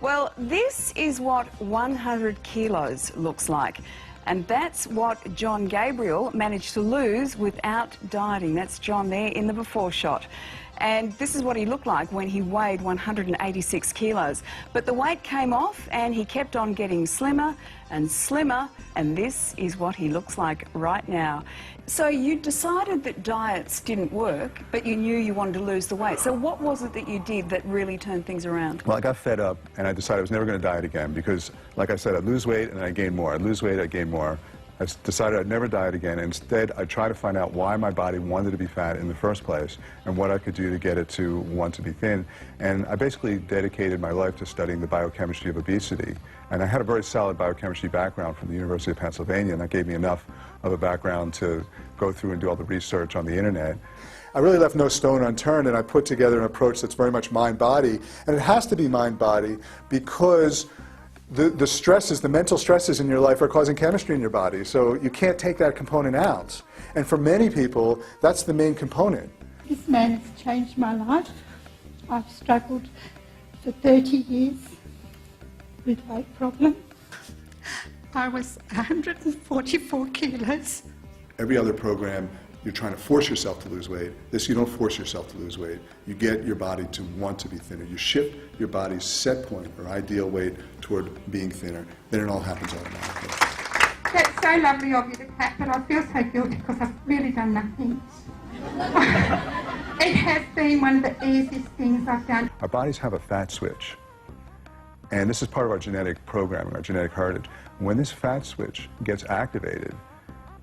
Well, this is what 100 kilos looks like. And that's what John Gabriel managed to lose without dieting. That's John there in the before shot. And this is what he looked like when he weighed 186 kilos. But the weight came off and he kept on getting slimmer and slimmer, and this is what he looks like right now. So you decided that diets didn't work, but you knew you wanted to lose the weight. So what was it that you did that really turned things around? Well, I got fed up and I decided I was never going to diet again because, like I said, I'd lose weight and I'd gain more. I'd lose weight, I'd gain more. I decided I'd never diet again. Instead, I'd try to find out why my body wanted to be fat in the first place and what I could do to get it to want to be thin. And I basically dedicated my life to studying the biochemistry of obesity. And I had a very solid biochemistry background from the University of Pennsylvania, and that gave me enough of a background to go through and do all the research on the internet. I really left no stone unturned, and I put together an approach that's very much mind-body. And it has to be mind-body because the stresses, the mental stresses in your life are causing chemistry in your body, so you can't take that component out. And for many people, that's the main component. This man has changed my life. I've struggled for 30 years with weight problems. I was 144 kilos. Every other program, you're trying to force yourself to lose weight. This, you don't force yourself to lose weight. You get your body to want to be thinner. You shift your body's set point or ideal weight toward being thinner. Then it all happens automatically. That's so lovely of you to clap, but I feel so guilty because I've really done nothing. It has been one of the easiest things I've done. Our bodies have a fat switch. And this is part of our genetic programming, our genetic heritage. When this fat switch gets activated,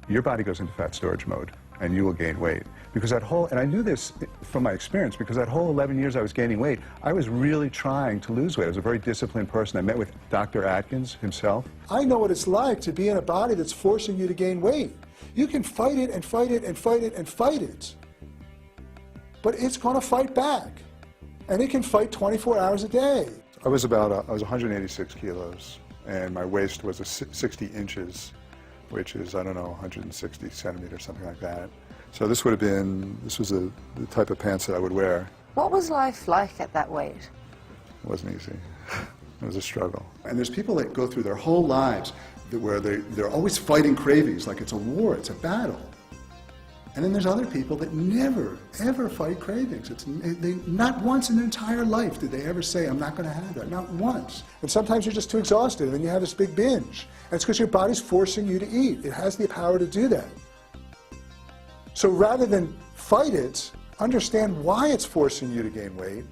your body goes into fat storage mode, and you will gain weight. Because that whole, and I knew this from my experience, because that whole 11 years I was gaining weight, I was really trying to lose weight. I was a very disciplined person. I met with Dr. Atkins himself. I know what it's like to be in a body that's forcing you to gain weight. You can fight it and fight it and fight it and fight it. But it's going to fight back. And it can fight 24 hours a day. I was 186 kilos, and my waist was 60 inches. Which is, I don't know, 160 centimeters, something like that. So this would have been, this was the type of pants that I would wear. What was life like at that weight? It wasn't easy. It was a struggle. And there's people that go through their whole lives where they're always fighting cravings, like it's a war, it's a battle. And then there's other people that never, ever fight cravings. Not once in their entire life did they ever say, I'm not going to have that, not once. And sometimes you're just too exhausted, and then you have this big binge. And it's because your body's forcing you to eat. It has the power to do that. So rather than fight it, understand why it's forcing you to gain weight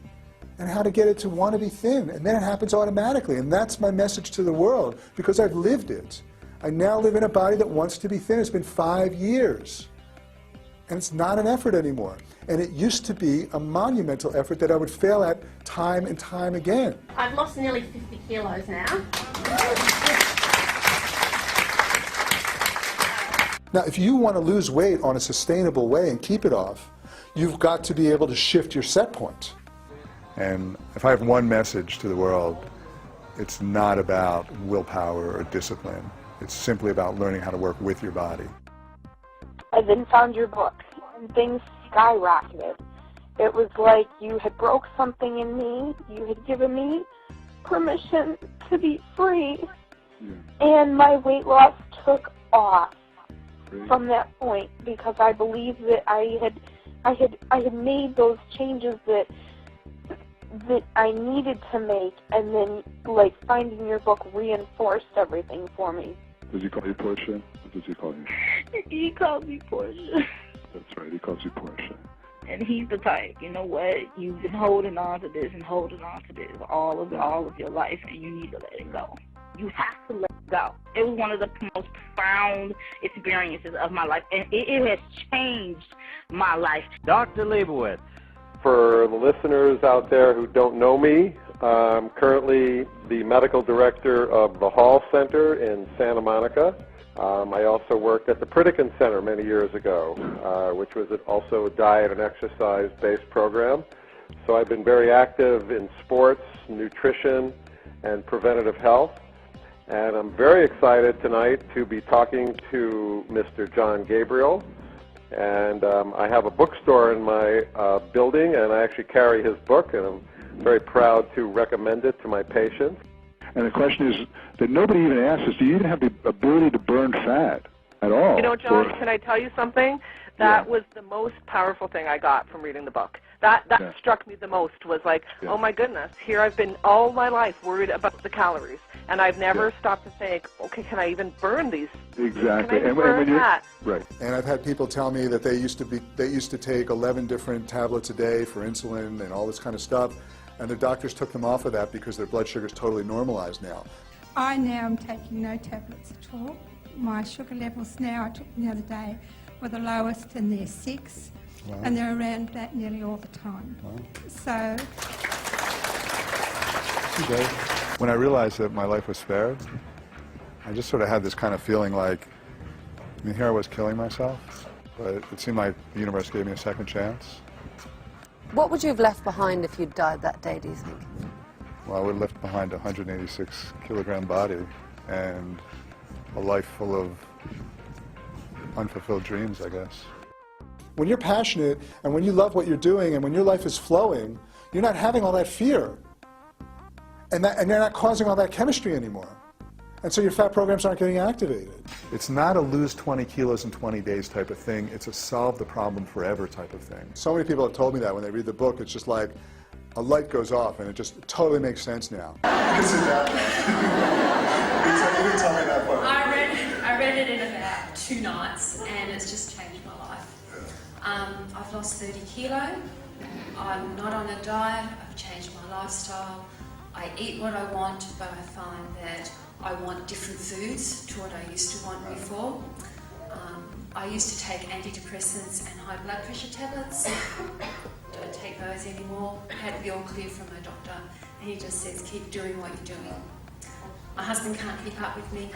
and how to get it to want to be thin. And then it happens automatically. And that's my message to the world, because I've lived it. I now live in a body that wants to be thin. It's been 5 years. And it's not an effort anymore. And it used to be a monumental effort that I would fail at time and time again. I've lost nearly 50 kilos now. Now, if you want to lose weight on a sustainable way and keep it off, you've got to be able to shift your set point. And if I have one message to the world, it's not about willpower or discipline. It's simply about learning how to work with your body. I then found your book, and things skyrocketed. It was like you had broke something in me. You had given me permission to be free, and my weight loss took off from that point, because I believed that I had made those changes that I needed to make, and then like finding your book reinforced everything for me. Does he call you Portia? What does he call you? He calls me Portia. That's right, he calls you Portia. And he's the type, you know what, you've been holding on to this and holding on to this all of your life, and you need to let it go. You have to let it go. It was one of the most profound experiences of my life, and it has changed my life. Dr. Leibowitz. For the listeners out there who don't know me, I'm currently the medical director of the Hall Center in Santa Monica. I also worked at the Pritikin Center many years ago, which was also a diet and exercise-based program. So I've been very active in sports, nutrition, and preventative health. And I'm very excited tonight to be talking to Mr. John Gabriel. And I have a bookstore in my building, and I actually carry his book, and I'm very proud to recommend it to my patients. And the question is that nobody even asks is, do you even have the ability to burn fat at all? You know, John, can I tell you something? That was the most powerful thing I got from reading the book. That struck me the most, was like, oh my goodness, here I've been all my life worried about the calories, and I've never stopped to think, okay, can I even burn these? Exactly. Can I burn that? Right. And I've had people tell me that they used to take 11 different tablets a day for insulin and all this kind of stuff, and their doctors took them off of that because their blood sugar is totally normalized now. I now am taking no tablets at all. My sugar levels now, I took them the other day, were the lowest, and they're 6. Wow. And they're around that nearly all the time. Wow. So. When I realized that my life was spared, I just sort of had this kind of feeling like, I mean, here I was killing myself, but it seemed like the universe gave me a second chance. What would you have left behind if you'd died that day, do you think? Well, I would have left behind a 186-kilogram body and a life full of unfulfilled dreams, I guess. When you're passionate and when you love what you're doing and when your life is flowing, you're not having all that fear. And you're not causing all that chemistry anymore. And so your fat programs aren't getting activated. It's not a lose 20 kilos in 20 days type of thing. It's a solve the problem forever type of thing. So many people have told me that when they read the book, it's just like a light goes off and it just totally makes sense now. You can sit down. You can tell me that part. I read it in about 2 nights and it's just changed my life. I've lost 30 kilo. I'm not on a diet. I've changed my lifestyle. I eat what I want, but I find that I want different foods to what I used to want before. I used to take antidepressants and high blood pressure tablets. Don't take those anymore. I had the all clear from my doctor, and he just says, keep doing what you're doing. My husband can't keep up with me.